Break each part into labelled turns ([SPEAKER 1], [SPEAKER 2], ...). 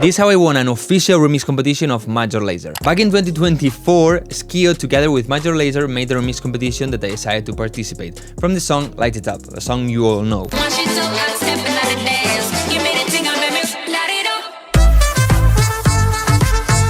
[SPEAKER 1] This is how I won an official remix competition of Major Lazer. Back in 2024, Skio together with Major Lazer made the remix competition that I decided to participate from the song Light It Up, a song you all know.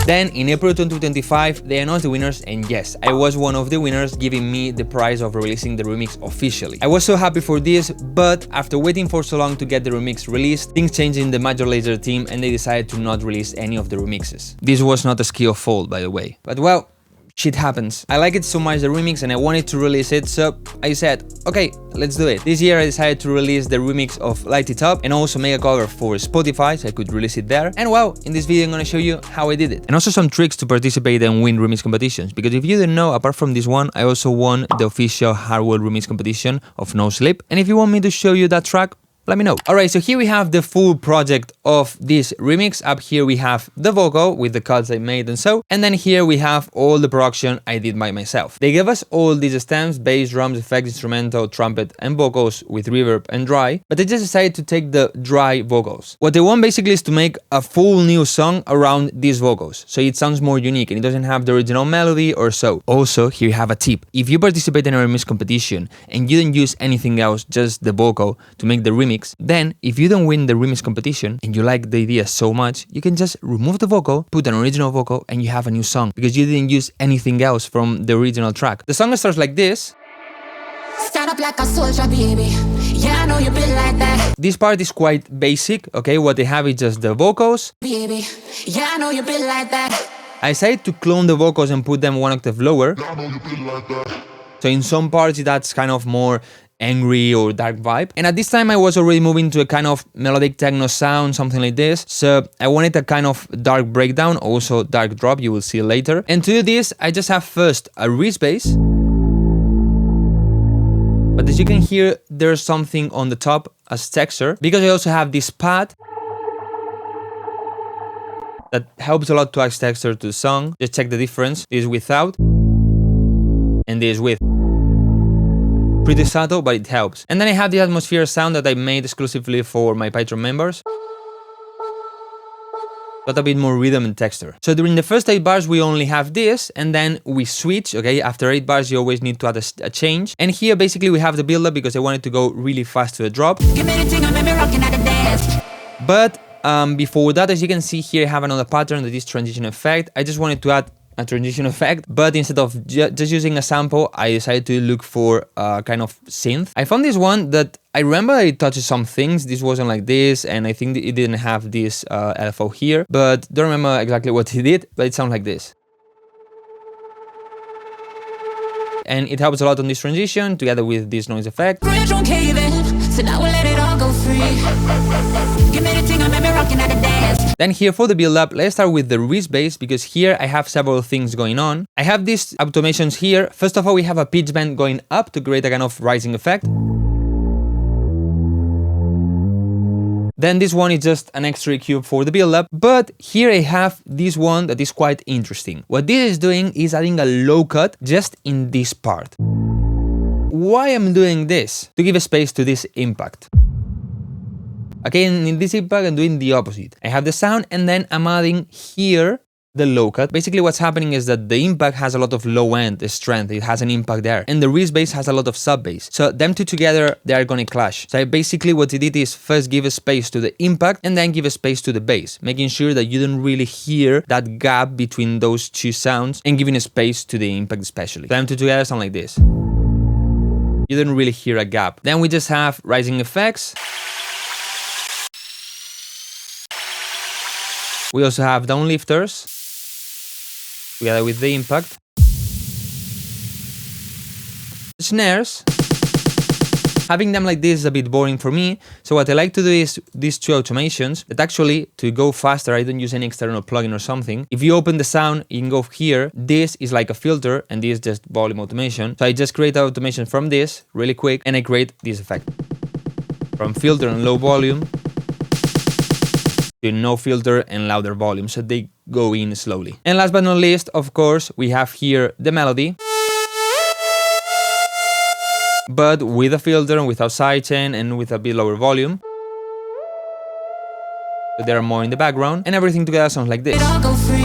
[SPEAKER 1] Then, in April 2025, they announced the winners, and yes, I was one of the winners, giving me the prize of releasing the remix officially. I was so happy for this, but after waiting for so long to get the remix released, things changed in the Major Lazer team and they decided to not release any of the remixes. This was not a Skio fault, by the way. But well, shit happens. I like it so much, the remix, and I wanted to release it, so I said, okay, let's do it. This year I decided to release the remix of Light It Up and also make a cover for Spotify so I could release it there. And well, in this video I'm gonna show you how I did it. And also some tricks to participate and win remix competitions, because if you didn't know, apart from this one, I also won the official Hardware remix competition of No Sleep. And if you want me to show you that track, let me know. Alright, so here we have the full project of this remix. Up here we have the vocal with the cuts I made and so. And then here we have all the production I did by myself. They gave us all these stems, bass, drums, effects, instrumental, trumpet and vocals with reverb and dry. But they just decided to take the dry vocals. What they want basically is to make a full new song around these vocals, so it sounds more unique and it doesn't have the original melody or so. Also, here you have a tip. If you participate in a remix competition and you don't use anything else, just the vocal to make the remix, then if you don't win the remix competition and you like the idea so much, you can just remove the vocal, put an original vocal, and you have a new song because you didn't use anything else from the original track. The song starts like this.
[SPEAKER 2] Stand up like a soldier, baby. Yeah, I know you been like that.
[SPEAKER 1] This part is quite basic, okay? What they have is just the vocals.
[SPEAKER 2] Baby, yeah, I know you been like that.
[SPEAKER 1] I decided to clone the vocals and put them one octave lower.
[SPEAKER 2] Yeah, I know you been like that.
[SPEAKER 1] So in some parts that's kind of more angry or dark vibe. And at this time I was already moving to a kind of melodic techno sound, something like this. So I wanted a kind of dark breakdown, also dark drop, you will see later. And to do this, I just have first a wrist bass. But as you can hear, there's something on the top as texture, because I also have this pad that helps a lot to add texture to the song. Just check the difference. This is without and this with. Pretty subtle, but it helps. And then I have the atmosphere sound that I made exclusively for my Patreon members. Got a bit more rhythm and texture. So during the first 8 bars we only have this, and then we switch, okay? After 8 bars you always need to add a change. And here basically we have the build-up because I wanted to go really fast to the drop. But before that, as you can see here, I have another pattern that is transition effect. I just wanted to add a transition effect, but instead of just using a sample, I decided to look for a kind of synth. I found this one that I remember it touches some things. This wasn't like this, and I think it didn't have this LFO here, but don't remember exactly what it did, but it sounds like this. And it helps a lot on this transition, together with this noise effect. Then here for the build-up, let's start with the wrist bass, because here I have several things going on. I have these automations here. First of all, we have a pitch bend going up to create a kind of rising effect. Then this one is just an extra EQ for the build-up, but here I have this one that is quite interesting. What this is doing is adding a low cut just in this part. Why I'm doing this? To give a space to this impact. Okay, and in this impact I'm doing the opposite. I have the sound and then I'm adding here the low cut. Basically what's happening is that the impact has a lot of low end strength, it has an impact there, and the wrist bass has a lot of sub bass. So them two together, they are gonna clash. So basically what I did is first give a space to the impact and then give a space to the bass, making sure that you don't really hear that gap between those two sounds and giving a space to the impact especially. Them two together sound like this. You don't really hear a gap. Then we just have rising effects. We also have down lifters together with the impact. Snares. Having them like this is a bit boring for me, so what I like to do is these two automations that actually, to go faster, I don't use any external plugin or something. If you open the sound, you can go here. This is like a filter and this is just volume automation. So I just create an automation from this really quick and I create this effect. From filter and low volume to no filter and louder volume, so they go in slowly. And last but not least, of course, we have here the melody, but with a filter and without sidechain and with a bit lower volume. So they are more in the background, and everything together sounds like this.
[SPEAKER 2] It all go free.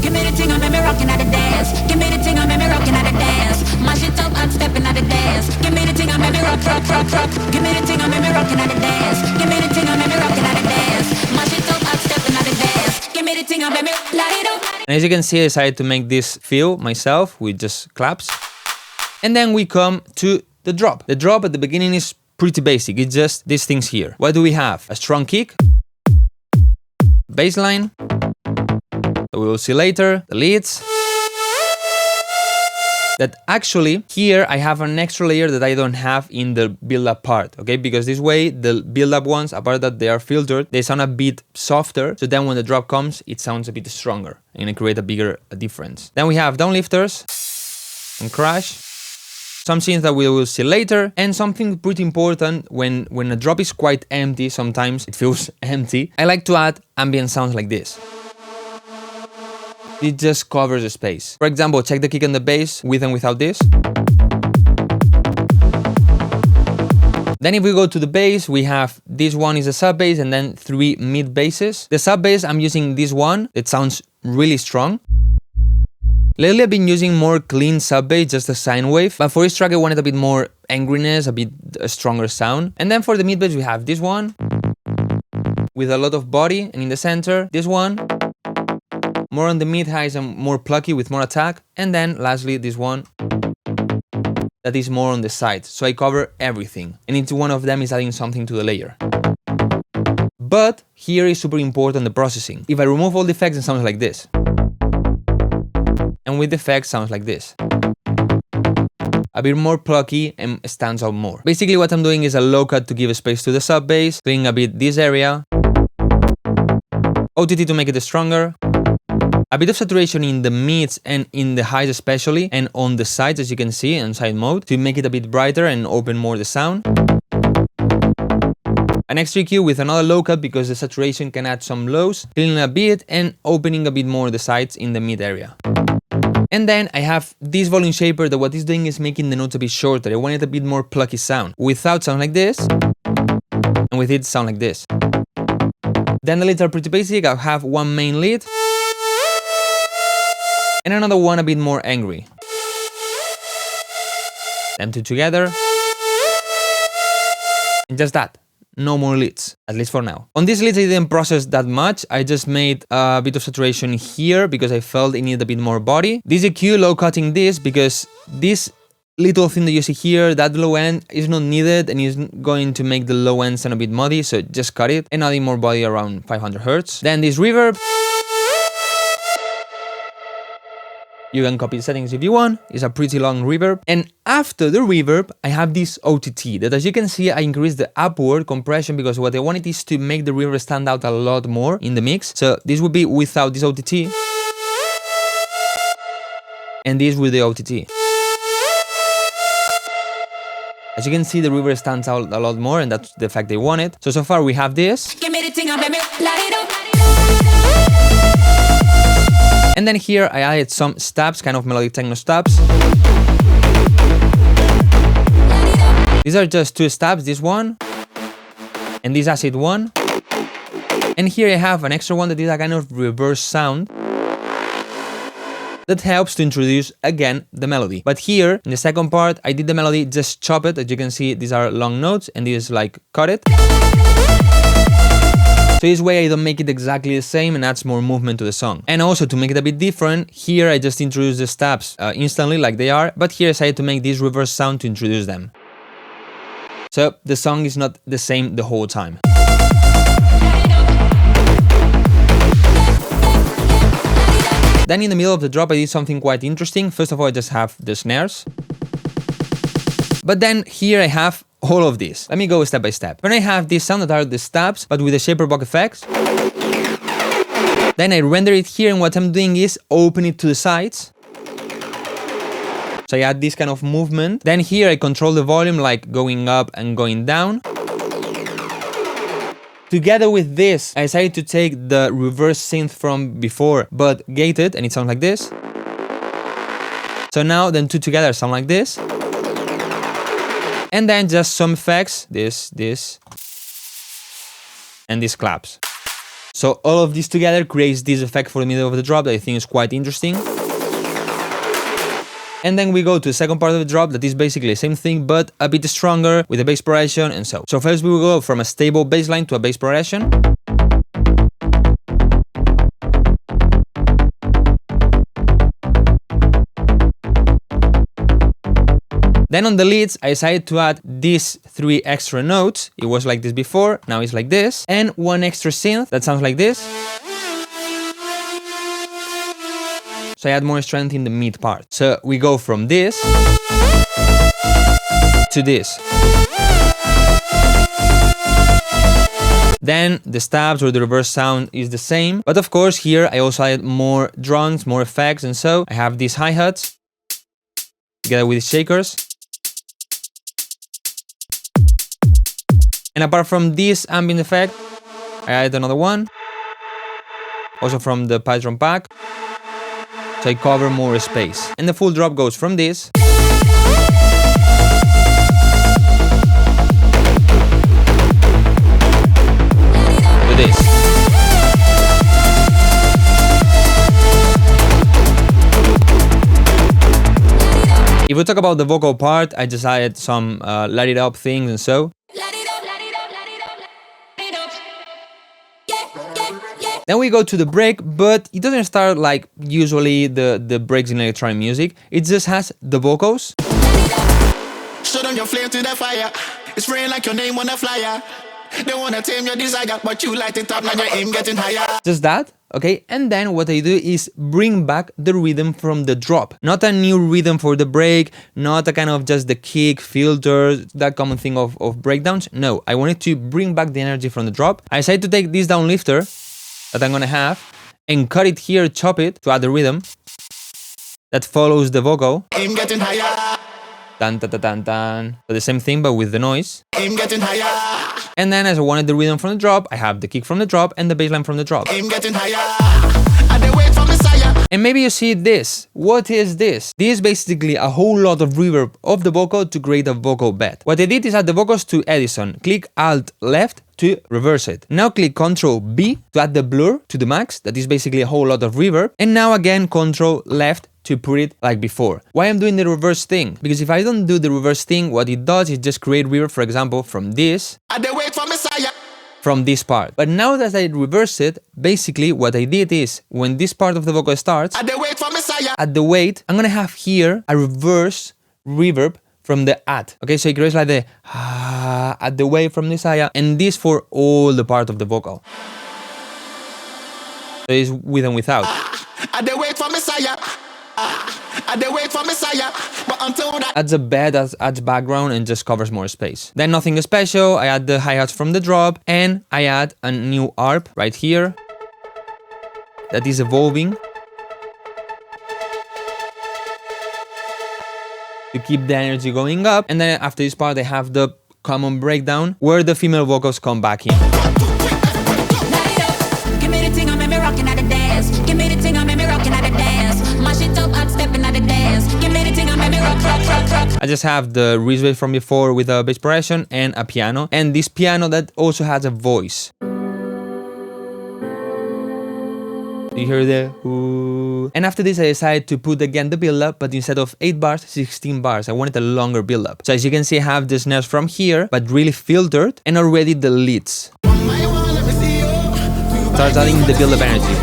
[SPEAKER 2] Give me the thing, I'm rocking at the dance. Give me the thing, I'm rocking at the dance. Mash it up, I'm stepping at the dance. Give me the thing, I'm rock, rock, rock, rock. Give me the thing, I'm rocking at the dance. Give me the thing, I'm rocking at the dance. Mash it up, I'm stepping at the dance. Give me the thing, I'm light it up.
[SPEAKER 1] And as you can see, I decided to make this feel myself with just claps. And then we come to the drop. The drop at the beginning is pretty basic. It's just these things here. What do we have? A strong kick, bass line, that we will see later, the leads. That actually, here I have an extra layer that I don't have in the build-up part, okay? Because this way, the build-up ones, apart that they are filtered, they sound a bit softer, so then when the drop comes, it sounds a bit stronger, and it creates a bigger difference. Then we have downlifters and crash, some scenes that we will see later, and something pretty important, when a drop is quite empty, sometimes it feels empty, I like to add ambient sounds like this. It just covers the space. For example, check the kick and the bass with and without this. Then if we go to the bass, we have this one is a sub bass and then 3 mid basses. The sub bass, I'm using this one. It sounds really strong. Lately I've been using more clean sub bass, just a sine wave, but for this track I wanted a bit more angriness, a stronger sound. And then for the mid bass we have this one with a lot of body, and in the center this one more on the mid highs and more plucky with more attack, and then lastly this one that is more on the sides, so I cover everything, and each one of them is adding something to the layer. But here is super important the processing. If I remove all the effects, it sounds like this, and with the effects sounds like this, a bit more plucky and stands out more. Basically what I'm doing is a low cut to give space to the sub bass, cleaning a bit this area, OTT to make it stronger, a bit of saturation in the mids and in the highs especially, and on the sides as you can see in side mode to make it a bit brighter and open more the sound. An extra EQ with another low cut because the saturation can add some lows, cleaning a bit and opening a bit more the sides in the mid area. And then I have this volume shaper that what it's doing is making the notes a bit shorter. I wanted a bit more plucky sound. Without sound like this, and with it sound like this. Then the leads are pretty basic. I have one main lead and another one a bit more angry. Them two together. And just that. No more leads, at least for now. On these leads I didn't process that much. I just made a bit of saturation here because I felt it needed a bit more body. This EQ low cutting this because this little thing that you see here, that low end is not needed and is going to make the low end sound a bit muddy, so just cut it and adding more body around 500 Hz. Then this reverb. You can copy the settings if you want, it's a pretty long reverb. And after the reverb, I have this OTT that as you can see, I increased the upward compression because what I wanted is to make the reverb stand out a lot more in the mix. So this would be without this OTT. And this with the OTT. As you can see, the reverb stands out a lot more and that's the fact they wanted. So far we have this.
[SPEAKER 2] Give me the thing, baby, light it up.
[SPEAKER 1] And then here I added some stabs, kind of melodic techno stabs. These are just 2 stabs, this one and this acid one. And here I have an extra one that is a kind of reverse sound that helps to introduce again the melody. But here in the second part I did the melody, just chop it. As you can see, these are long notes and this is like cut it. So this way I don't make it exactly the same and adds more movement to the song. And also to make it a bit different, here I just introduce the stabs instantly like they are, but here I decided to make this reverse sound to introduce them. So the song is not the same the whole time. Then in the middle of the drop I did something quite interesting. First of all I just have the snares. But then here I have all of this. Let me go step by step. When I have this sound that are the stabs, but with the shaper block effects, then I render it here and what I'm doing is open it to the sides. So I add this kind of movement. Then here I control the volume like going up and going down. Together with this, I decided to take the reverse synth from before, but gated, and it sounds like this. So now then two together sound like this. And then just some effects, this, and this claps. So all of this together creates this effect for the middle of the drop that I think is quite interesting. And then we go to the second part of the drop that is basically the same thing but a bit stronger with a bass progression and so. So first we will go from a stable bass line to a bass progression. Then on the leads, I decided to add these 3 extra notes. It was like this before, now it's like this. And 1 extra synth that sounds like this. So I add more strength in the mid part. So we go from this to this. Then the stabs or the reverse sound is the same. But of course here I also add more drums, more effects, and so I have these hi-hats together with the shakers. And apart from this ambient effect, I added another one, also from the pipe drum pack, so I cover more space. And the full drop goes from this to this. If we talk about the vocal part, I just added some light it up things and so. Then we go to the break, but it doesn't start like usually the breaks in electronic music. It just has the vocals.
[SPEAKER 3] Shut on your flame to the fire. It's spraying like your name on a flyer. They wanna tame your desire, but you light it up and your aim getting higher.
[SPEAKER 1] Just that, okay? And then what I do is bring back the rhythm from the drop. Not a new rhythm for the break, not a kind of just the kick, filter, that common thing of breakdowns. No, I wanted to bring back the energy from the drop. I decided to take this down lifter that I'm gonna have and cut it here, chop it to add the rhythm that follows the vocal.
[SPEAKER 3] Aim getting higher.
[SPEAKER 1] Tan tan tan tan tan. So the same thing but with the noise.
[SPEAKER 3] Aim getting higher.
[SPEAKER 1] And then as I wanted the rhythm from the drop, I have the kick from the drop and the bass line from the drop.
[SPEAKER 3] Aim getting higher. And they wait for Messiah.
[SPEAKER 1] And maybe you see this. What is this? This is basically a whole lot of reverb of the vocal to create a vocal bed. What I did is add the vocals to Edison. Click Alt left to reverse it. Now click Ctrl B to add the blur to the max. That is basically a whole lot of reverb. And now again Ctrl left to put it like before. Why I'm doing the reverse thing? Because if I don't do the reverse thing, what it does is just create reverb, for example, from this.
[SPEAKER 3] And they wait for Messiah.
[SPEAKER 1] From this part. But now that I reverse it, basically what I did is when this part of the vocal starts,
[SPEAKER 3] And they wait for Messiah.
[SPEAKER 1] at the wait, I'm gonna have here a reverse reverb from the at. Okay, so it creates like the at the wait from this aya, and this for all the part of the vocal. So it's with and without.
[SPEAKER 3] And they wait for Messiah. And they wait for Messiah. But until that,
[SPEAKER 1] Adds a bed, adds background, and just covers more space. Then nothing special, I add the hi-hats from the drop, and I add a new arp right here that is evolving to keep the energy going up. And then after this part I have the common breakdown where the female vocals come back in.
[SPEAKER 2] Give me the thing, I'm me rocking at the dance. Give me the thing, I'm me rocking at the dance. Mash it up, I'm stepping at the dance. Give me the thing, I'm me rock, rock, rock, rock.
[SPEAKER 1] I just have the wrist bass from before with a bass progression and a piano, and this piano that also has a voice. You hear the ooh. And after this I decided to put again the build-up, but instead of 8 bars, 16 bars. I wanted a longer build-up. So as you can see I have the snares from here, but really filtered, and already the leads. Starts adding the build-up energy.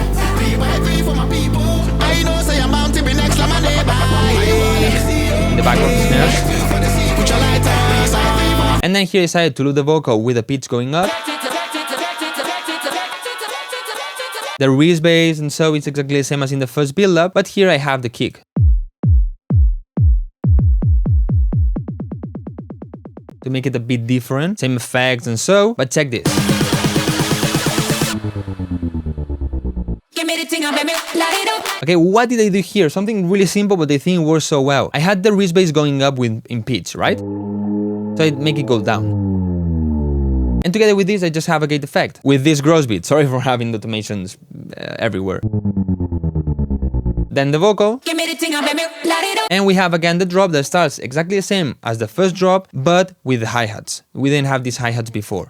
[SPEAKER 1] In the background snares. And then here I decided to loop the vocal with the pitch going up. The wrist bass, and so it's exactly the same as in the first build-up, but here I have the kick. To make it a bit different, same effects and so, but check this.
[SPEAKER 2] Give me the thing, I'm me light it up.
[SPEAKER 1] Okay, what did I do here? Something really simple, but I think it works so well. I had the wrist bass going up in pitch, right? So I make it go down. And together with this, I just have a gate effect with this gross beat. Sorry for having the automations everywhere. Then the vocal.
[SPEAKER 2] Give me the thing, I'm me light it up.
[SPEAKER 1] And we have again the drop that starts exactly the same as the first drop, but with the hi-hats. We didn't have these hi-hats before.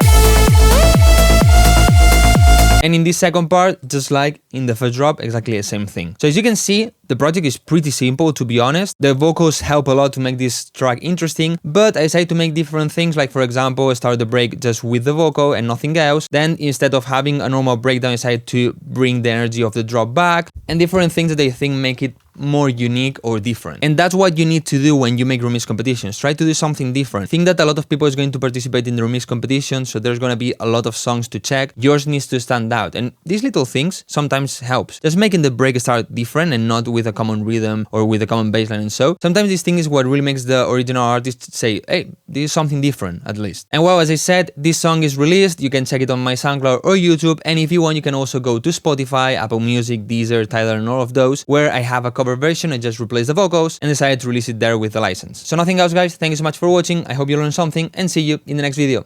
[SPEAKER 1] And in this second part, just like in the first drop, exactly the same thing. So as you can see, the project is pretty simple, to be honest. The vocals help a lot to make this track interesting, but I decided to make different things, like for example, start the break just with the vocal and nothing else. Then instead of having a normal breakdown, I decided to bring the energy of the drop back, and different things that I think make it more unique or different. And that's what you need to do when you make remix competitions. Try to do something different. I think that a lot of people is going to participate in the remix competition, so there's going to be a lot of songs to check. Yours needs to stand out, and these little things sometimes helps. Just making the break start different and not with a common rhythm or with a common bassline, and so sometimes this thing is what really makes the original artist say, hey, this is something different at least. And well, as I said, this song is released. You can check it on my SoundCloud or YouTube, and if you want, you can also go to Spotify, Apple Music, Deezer, Tidal, and all of those, where I have a cover version. I just replaced the vocals and decided to release it there with the license. So nothing else, guys. Thank you so much for watching. I hope you learned something, and see you in the next video.